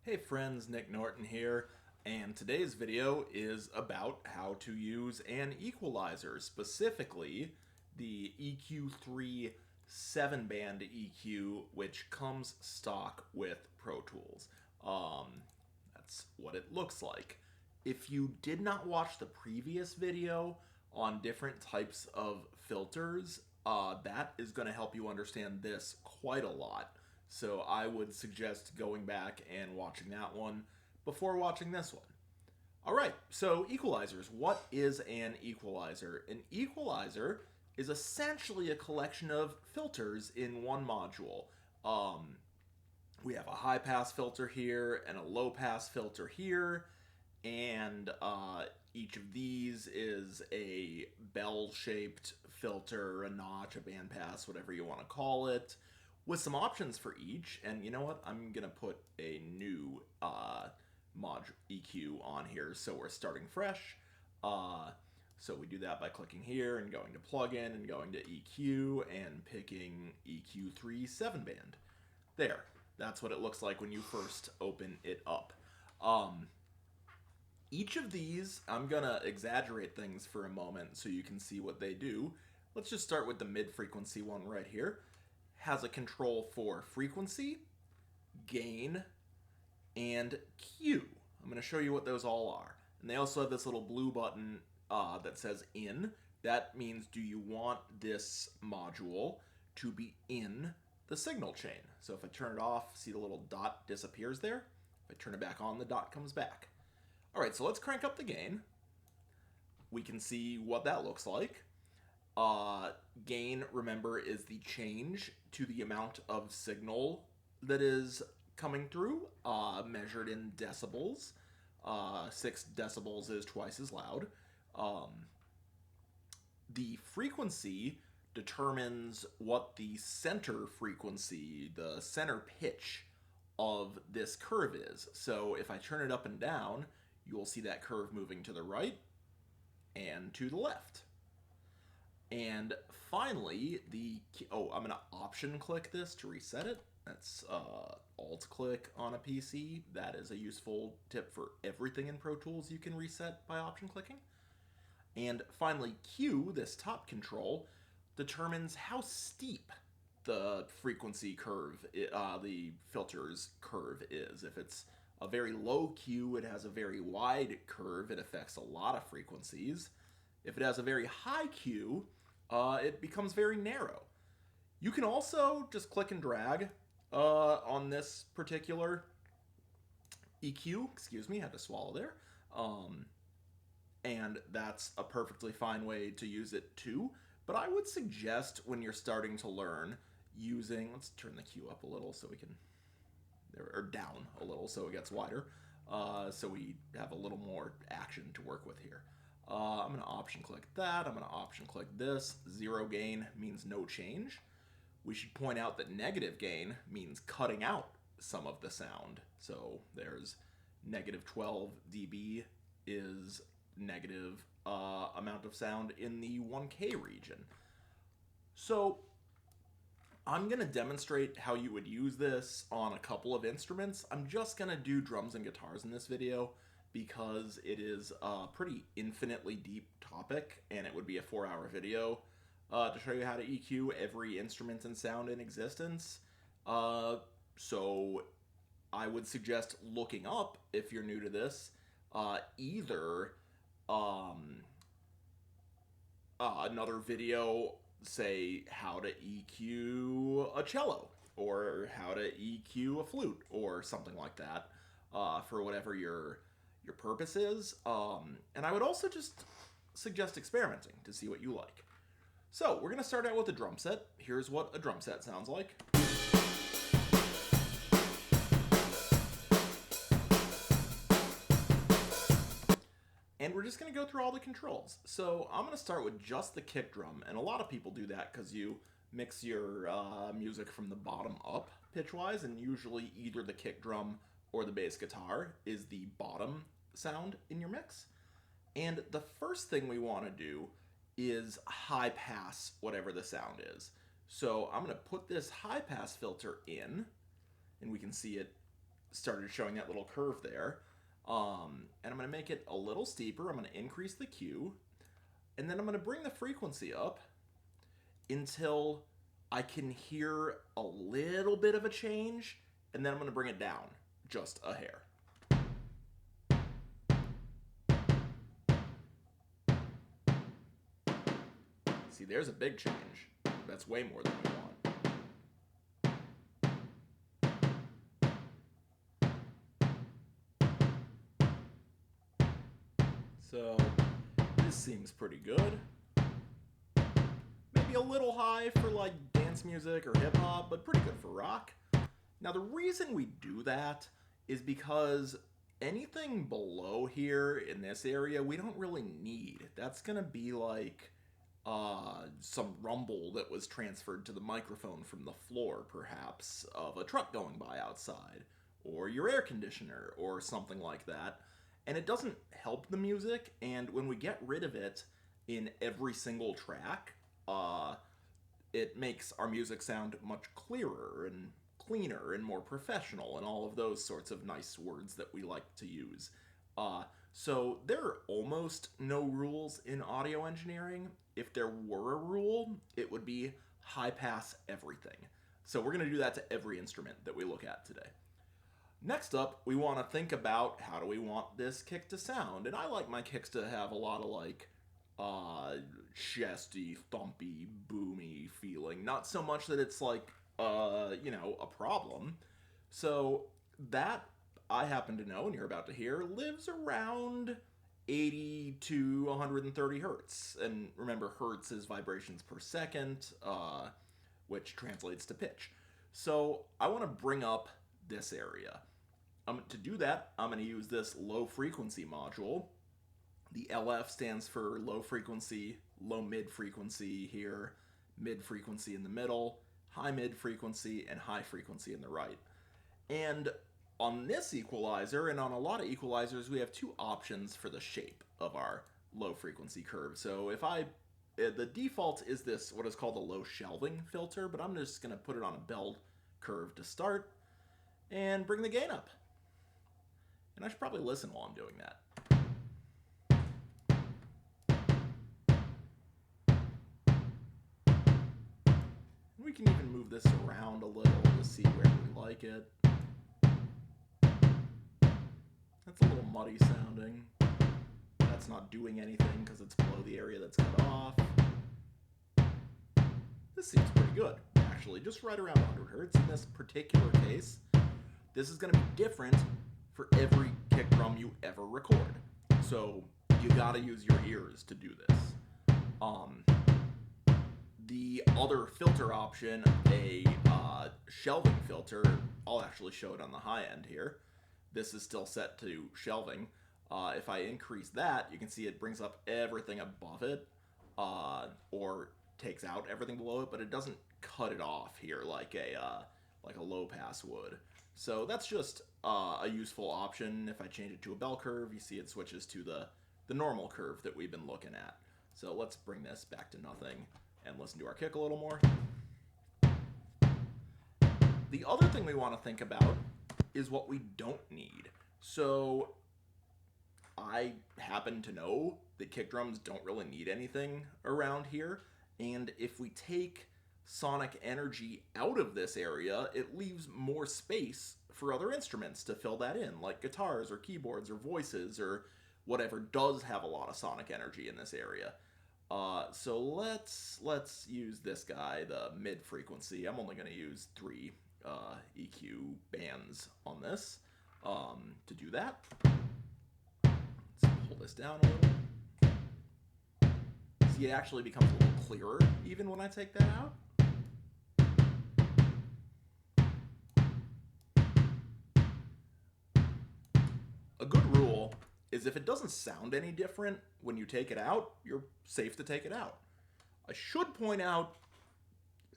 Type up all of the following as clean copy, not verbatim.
Hey friends, Nick Norton here, and today's video is about how to use an equalizer, specifically the EQ3 7-band EQ, which comes stock with Pro Tools. That's what it looks like. If you did not watch the previous video on different types of filters, that is going to help you understand this quite a lot. So I would suggest going back and watching that one before watching this one. All right, so equalizers. What is an equalizer? An equalizer is essentially a collection of filters in one module. We have a high pass filter here and a low pass filter here, and each of these is a bell-shaped filter, a notch, a bandpass, whatever you want to call it, with some options for each. And you know what? I'm going to put a new mod EQ on here, so we're starting fresh. So we do that by clicking here and going to plugin and going to EQ and picking EQ3 7-band. There. That's what it looks like when you first open it up. Each of these, I'm going to exaggerate things for a moment so you can see what they do. Let's just start with the mid-frequency one right here. Has a control for frequency, gain, and Q. I'm going to show you what those all are. And they also have this little blue button that says in. That means, do you want this module to be in the signal chain? So if I turn it off, see the little dot disappears there. If I turn it back on, the dot comes back. All right, so let's crank up the gain. We can see what that looks like. Gain, remember, is the change to the amount of signal that is coming through, measured in decibels. 6 decibels is twice as loud. The frequency determines what the center frequency, the center pitch of this curve is. So if I turn it up and down, you'll see that curve moving to the right and to the left. And finally, I'm going to option click this to reset it. That's alt click on a PC. That is a useful tip for everything in Pro Tools you can reset by option clicking. And finally, Q, this top control, determines how steep the frequency curve, the filter's curve is. If it's a very low Q, it has a very wide curve. It affects a lot of frequencies. If it has a very high Q, it becomes very narrow. You can also just click and drag on this particular EQ. Excuse me, had to swallow there. And that's a perfectly fine way to use it too. But I would suggest when you're starting to learn using, let's turn the Q up a little so we can, or down a little so it gets wider, so we have a little more action to work with here. I'm going to option click that. I'm going to option click this. 0 gain means no change. We should point out that negative gain means cutting out some of the sound. So there's negative 12 dB is negative amount of sound in the 1K region. So I'm going to demonstrate how you would use this on a couple of instruments. I'm just going to do drums and guitars in this video because it is a pretty infinitely deep topic, and it would be a 4-hour video to show you how to EQ every instrument and sound in existence. So I would suggest looking up, if you're new to this, either another video, say how to EQ a cello, or how to EQ a flute, or something like that, for whatever your purpose is. And I would also just suggest experimenting to see what you like. So we're going to start out with a drum set. Here's what a drum set sounds like. And we're just going to go through all the controls. So I'm going to start with just the kick drum. And a lot of people do that because you mix your music from the bottom up pitch-wise, and usually either the kick drum or the bass guitar is the bottom sound in your mix. And the first thing we want to do is high pass whatever the sound is. So I'm going to put this high pass filter in, and we can see it started showing that little curve there. And I'm going to make it a little steeper. I'm going to increase the Q. And then I'm going to bring the frequency up until I can hear a little bit of a change. And then I'm going to bring it down just a hair. See, there's a big change. That's way more than we want. So, this seems pretty good. Maybe a little high for like dance music or hip hop, but pretty good for rock. Now, the reason we do that is because anything below here in this area, we don't really need. That's gonna be like some rumble that was transferred to the microphone from the floor, perhaps, of a truck going by outside, or your air conditioner, or something like that. And it doesn't help the music, and when we get rid of it in every single track, it makes our music sound much clearer and cleaner and more professional and all of those sorts of nice words that we like to use. So there are almost no rules in audio engineering. If there were a rule, it would be high pass everything. So we're going to do that to every instrument that we look at today. Next up, we want to think about how do we want this kick to sound. And I like my kicks to have a lot of like chesty, thumpy, boomy feeling. Not so much that it's like, a problem. So that, I happen to know, and you're about to hear, lives around 80 to 130 hertz. And remember, hertz is vibrations per second, which translates to pitch. So I want to bring up this area. To do that, I'm going to use this low frequency module. The LF stands for low frequency, low mid frequency here, mid frequency in the middle, high mid frequency, and high frequency in the right. And on this equalizer, and on a lot of equalizers, we have two options for the shape of our low frequency curve. So the default is this, what is called a low shelving filter, but I'm just going to put it on a bell curve to start and bring the gain up. And I should probably listen while I'm doing that. We can even move this around a little to see where we like it. That's a little muddy sounding. That's not doing anything because it's below the area that's cut off. This seems pretty good, actually, just right around 100 hertz in this particular case. This is going to be different for every kick drum you ever record. So you got to use your ears to do this. The other filter option, a shelving filter, I'll actually show it on the high end here. This is still set to shelving. If I increase that, you can see it brings up everything above it, or takes out everything below it, but it doesn't cut it off here like a low pass would. So that's just a useful option. If I change it to a bell curve, you see it switches to the normal curve that we've been looking at. So let's bring this back to nothing and listen to our kick a little more. The other thing we want to think about is what we don't need. So I happen to know that kick drums don't really need anything around here, and if we take sonic energy out of this area, it leaves more space for other instruments to fill that in, like guitars or keyboards or voices or whatever does have a lot of sonic energy in this area. So let's use this guy, the mid frequency. I'm only going to use 3 EQ bands on this to do that. Let's pull this down a little. See, it actually becomes a little clearer even when I take that out. A good rule is if it doesn't sound any different when you take it out, you're safe to take it out. I should point out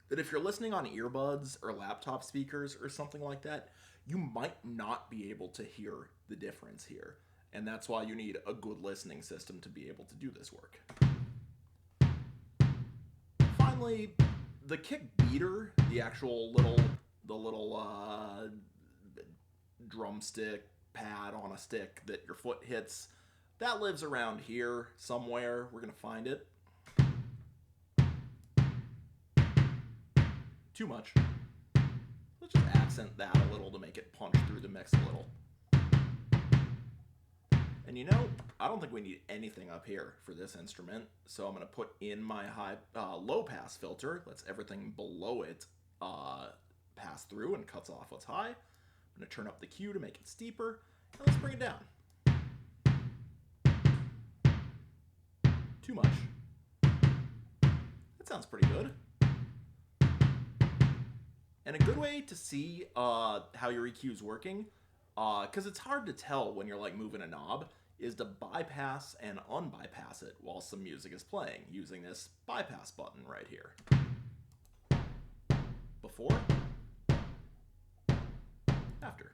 that if you're listening on earbuds or laptop speakers or something like that, you might not be able to hear the difference here. And that's why you need a good listening system to be able to do this work. Finally, the kick beater, the actual little drumstick pad on a stick that your foot hits. That lives around here somewhere. We're going to find it. Too much. Let's just accent that a little to make it punch through the mix a little. And you know, I don't think we need anything up here for this instrument, so I'm going to put in my low pass filter, lets everything below it pass through and cuts off what's high. I'm going to turn up the Q to make it steeper, and let's bring it down. Too much. That sounds pretty good. And a good way to see how your EQ is working, because it's hard to tell when you're like moving a knob, is to bypass and unbypass it while some music is playing using this bypass button right here. Before, after.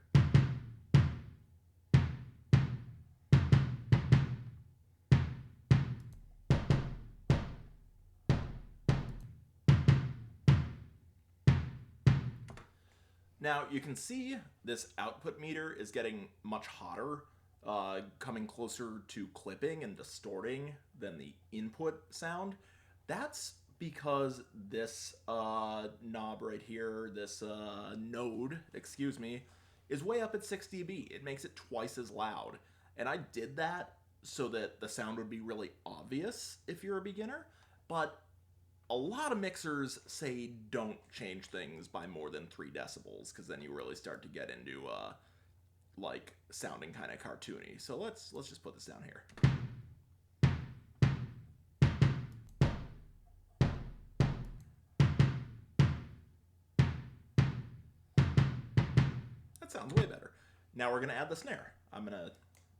Now you can see this output meter is getting much hotter, coming closer to clipping and distorting than the input sound. That's because this knob right here, this node, excuse me, is way up at 6 dB. It makes it twice as loud. And I did that so that the sound would be really obvious if you're a beginner, but a lot of mixers say don't change things by more than 3 decibels, because then you really start to get into like sounding kind of cartoony. So let's just put this down here. That sounds way better. Now we're going to add the snare. I'm going to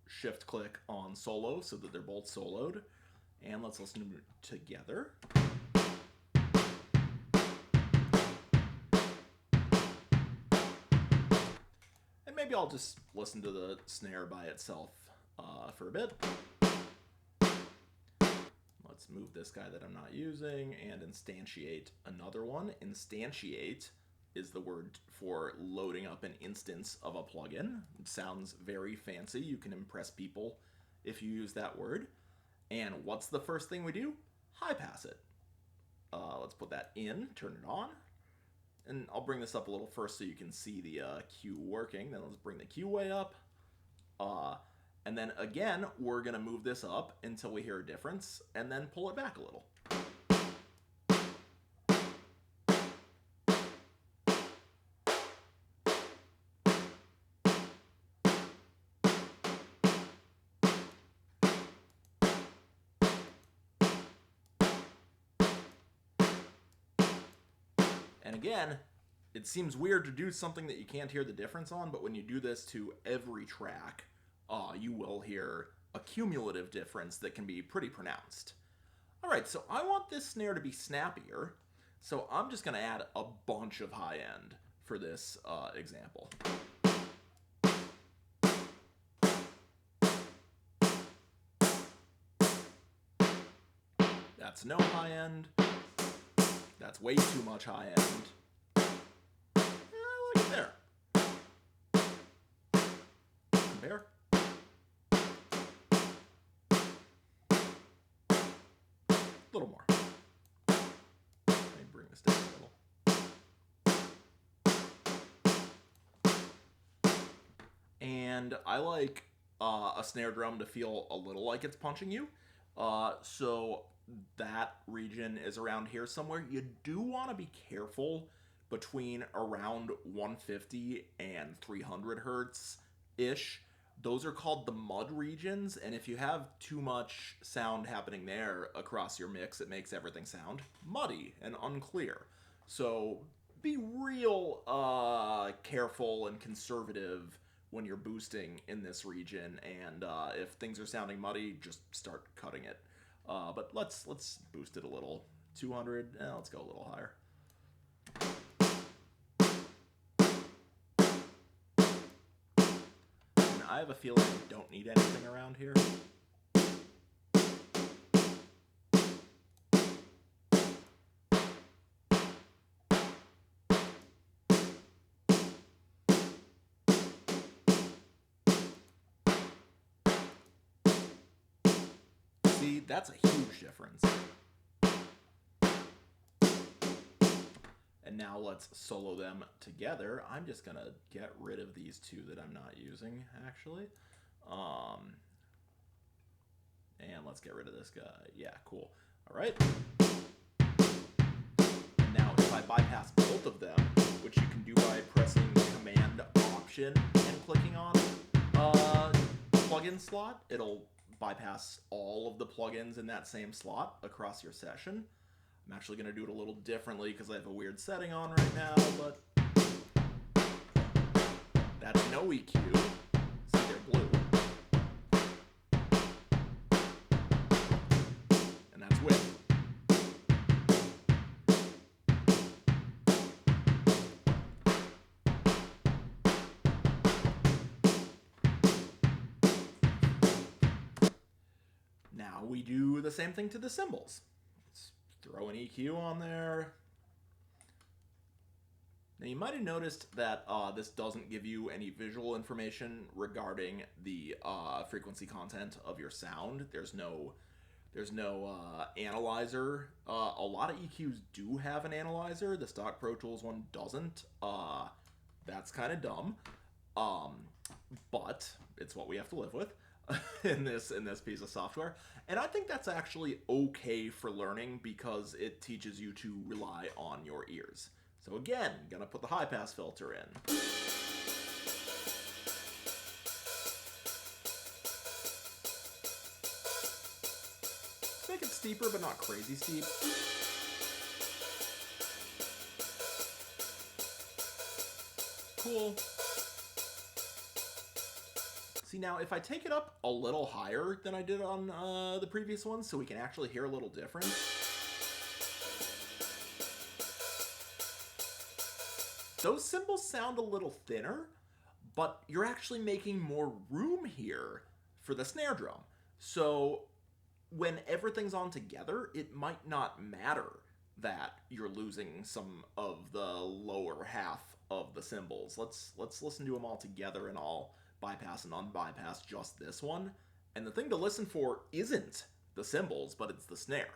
shift click on solo so that they're both soloed, and let's listen to them together. Maybe I'll just listen to the snare by itself for a bit. Let's move this guy that I'm not using and instantiate another one. Instantiate is the word for loading up an instance of a plugin. It sounds very fancy. You can impress people if you use that word. And what's the first thing we do? High pass it. Let's put that in, turn it on. And I'll bring this up a little first so you can see the Q working. Then let's bring the Q way up. And then again, we're going to move this up until we hear a difference, and then pull it back a little. And again, it seems weird to do something that you can't hear the difference on, but when you do this to every track, you will hear a cumulative difference that can be pretty pronounced. All right, so I want this snare to be snappier, so I'm just going to add a bunch of high end for this example. That's no high end. That's way too much high end. Look at there. Compare. A little more. Let me bring this down a little. And I like a snare drum to feel a little like it's punching you. So that region is around here somewhere. You do want to be careful between around 150 and 300 hertz ish. Those are called the mud regions, and if you have too much sound happening there across your mix, it makes everything sound muddy and unclear. So be real careful and conservative when you're boosting in this region, and if things are sounding muddy, just start cutting it. But let's boost it a little. 200, let's go a little higher. And I have a feeling I don't need anything around here. See, that's a huge difference. And now let's solo them together. I'm just gonna get rid of these two that I'm not using, actually. And let's get rid of this guy. Yeah, cool. All right. Now, if I bypass both of them, which you can do by pressing Command Option and clicking on plugin slot, it'll bypass all of the plugins in that same slot across your session. I'm actually going to do it a little differently because I have a weird setting on right now, but that's no EQ. See, they're blue. And that's width. Now we do the same thing to the cymbals. Let's throw an EQ on there. Now you might have noticed that this doesn't give you any visual information regarding the frequency content of your sound. There's no analyzer. A lot of EQs do have an analyzer. The stock Pro Tools one doesn't. That's kind of dumb, but it's what we have to live with in this piece of software. And I think that's actually okay for learning because it teaches you to rely on your ears. So again, gonna put the high pass filter in. Let's make it steeper, but not crazy steep. Cool. See, now if I take it up a little higher than I did on the previous one, so we can actually hear a little difference. Those cymbals sound a little thinner, but you're actually making more room here for the snare drum. So when everything's on together, it might not matter that you're losing some of the lower half of the cymbals. Let's listen to them all together, and I'll bypass and unbypass just this one. And the thing to listen for isn't the cymbals, but it's the snare.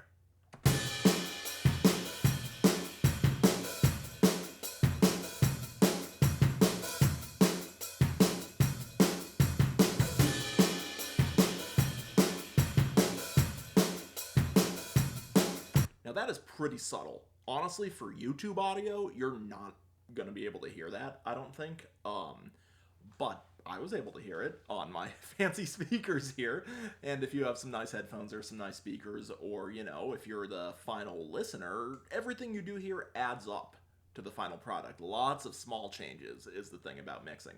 That is pretty subtle. Honestly, for YouTube audio, you're not going to be able to hear that, I don't think. But I was able to hear it on my fancy speakers here. And if you have some nice headphones or some nice speakers, or, you know, if you're the final listener, everything you do here adds up to the final product. Lots of small changes is the thing about mixing.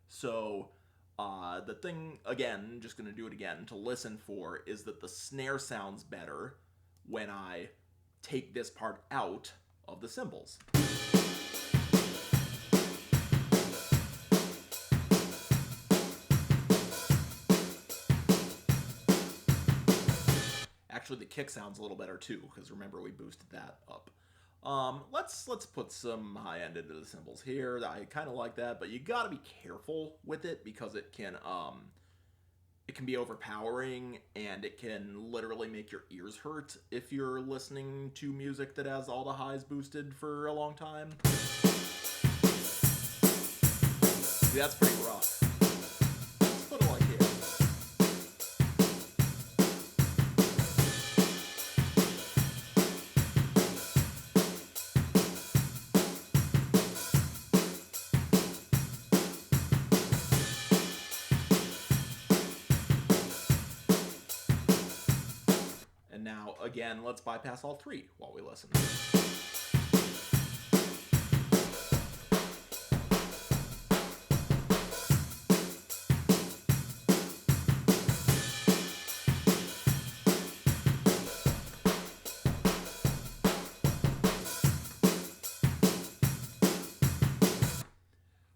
So the thing, again, just going to do it again, to listen for is that the snare sounds better when I take this part out of the cymbals. Actually, the kick sounds a little better too, because remember we boosted that up. Let's put some high end into the cymbals here. I kind of like that, but you gotta be careful with it because it can be overpowering, and it can literally make your ears hurt if you're listening to music that has all the highs boosted for a long time. See, that's pretty rough. Let's put it like here. Now, again, let's bypass all three while we listen.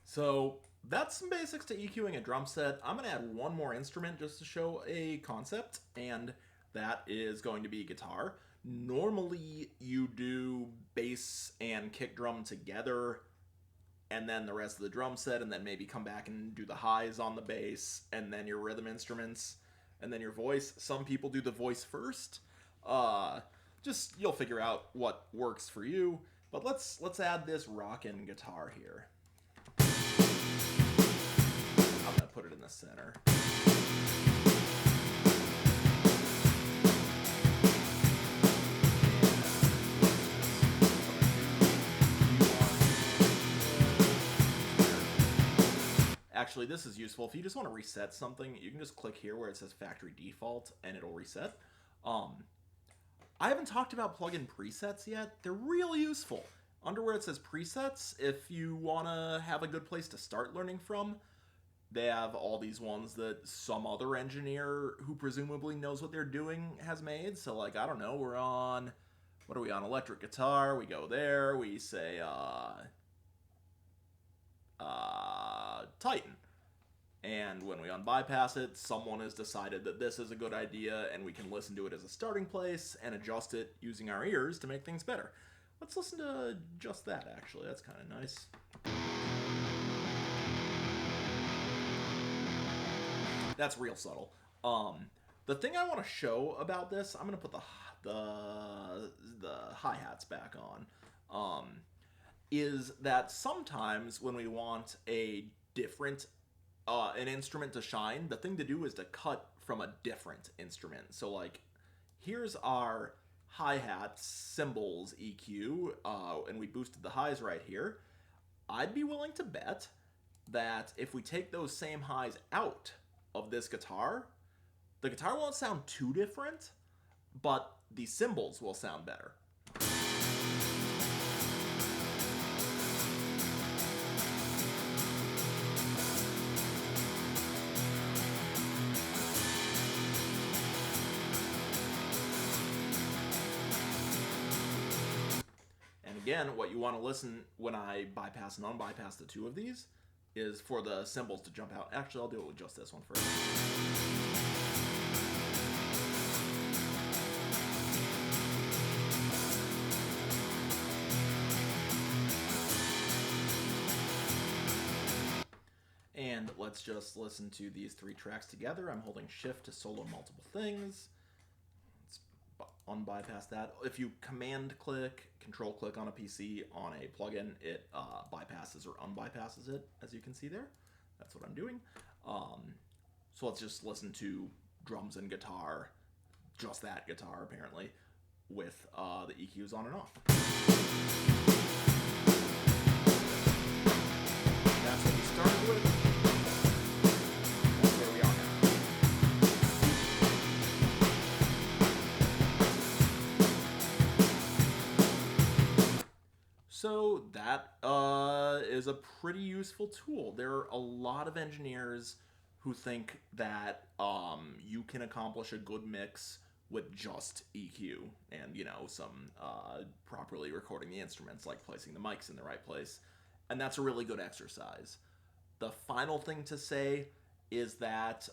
So that's some basics to EQing a drum set. I'm going to add one more instrument just to show a concept, and that is going to be guitar. Normally, you do bass and kick drum together, and then the rest of the drum set, and then maybe come back and do the highs on the bass, and then your rhythm instruments. and then your voice. Some people do the voice first. Just you'll figure out what works for you. But let's add this rockin' guitar here. I'm gonna put it in the center. Actually, this is useful. If you just want to reset something, you can just click here where it says factory default and it'll reset. I haven't talked about plugin presets yet. They're really useful. Under where it says presets, if you want to have a good place to start learning from, they have all these ones that some other engineer who presumably knows what they're doing has made. So, like, I don't know, we're on, what are we on? Electric guitar. We go there. We say, Titan. And when we unbypass it, someone has decided that this is a good idea and we can listen to it as a starting place and adjust it using our ears to make things better. Let's listen to just that, actually. That's kind of nice. That's real subtle. The thing I want to show about this, I'm going to put the hi-hats back on, is that sometimes when we want a different an instrument to shine, the thing to do is to cut from a different instrument. So, like, here's our hi-hat cymbals EQ, and we boosted the highs right here. I'd be willing to bet that if we take those same highs out of this guitar, the guitar won't sound too different, but the cymbals will sound better. Again, what you want to listen when I bypass and unbypass the two of these is for the cymbals to jump out. Actually, I'll do it with just this one first. And let's just listen to these three tracks together. I'm holding shift to solo multiple things. Unbypass that. If you command click, control click on a PC on a plugin, it bypasses or unbypasses it, as you can see there. That's what I'm doing. So let's just listen to drums and guitar, just that guitar apparently, with the EQs on and off. That's what we started with. So that is a pretty useful tool. There are a lot of engineers who think that you can accomplish a good mix with just EQ and, you know, some properly recording the instruments, like placing the mics in the right place. And that's a really good exercise. The final thing to say is that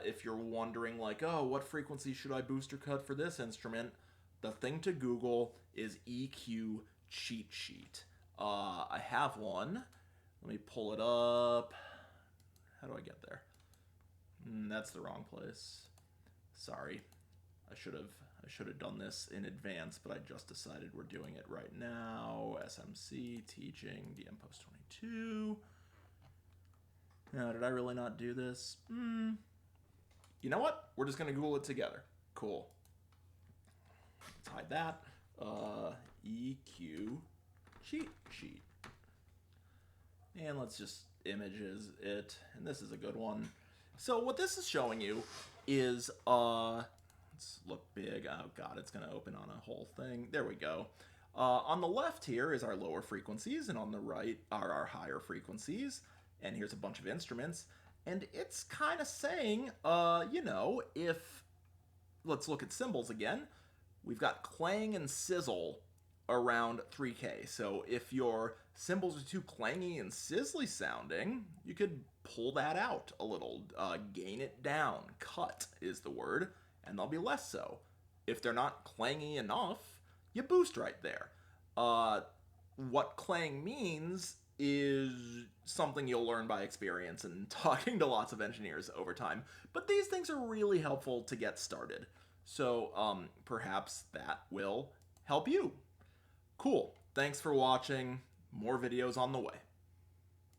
if you're wondering, like, oh, what frequency should I boost or cut for this instrument? The thing to Google is EQ cheat sheet. I have one. Let me pull it up. How do I get there? That's the wrong place. Sorry. I should have done this in advance, but I just decided we're doing it right now. SMC teaching DM post 22. Now, did I really not do this? You know what? We're just gonna Google it together. Cool. Let's hide that. EQ cheat sheet. And let's just images it. And this is a good one. So what this is showing you is, let's look big. Oh God, it's gonna open on a whole thing. There we go. On the left here is our lower frequencies, and on the right are our higher frequencies. And here's a bunch of instruments. And it's kind of saying, you know, if, let's look at cymbals again. We've got clang and sizzle around 3K. So if your cymbals are too clangy and sizzly sounding, you could pull that out a little, gain it down. Cut is the word, and they'll be less so. If they're not clangy enough, you boost right there. What clang means is something you'll learn by experience and talking to lots of engineers over time. But these things are really helpful to get started. So perhaps that will help you. Cool. Thanks for watching. More videos on the way.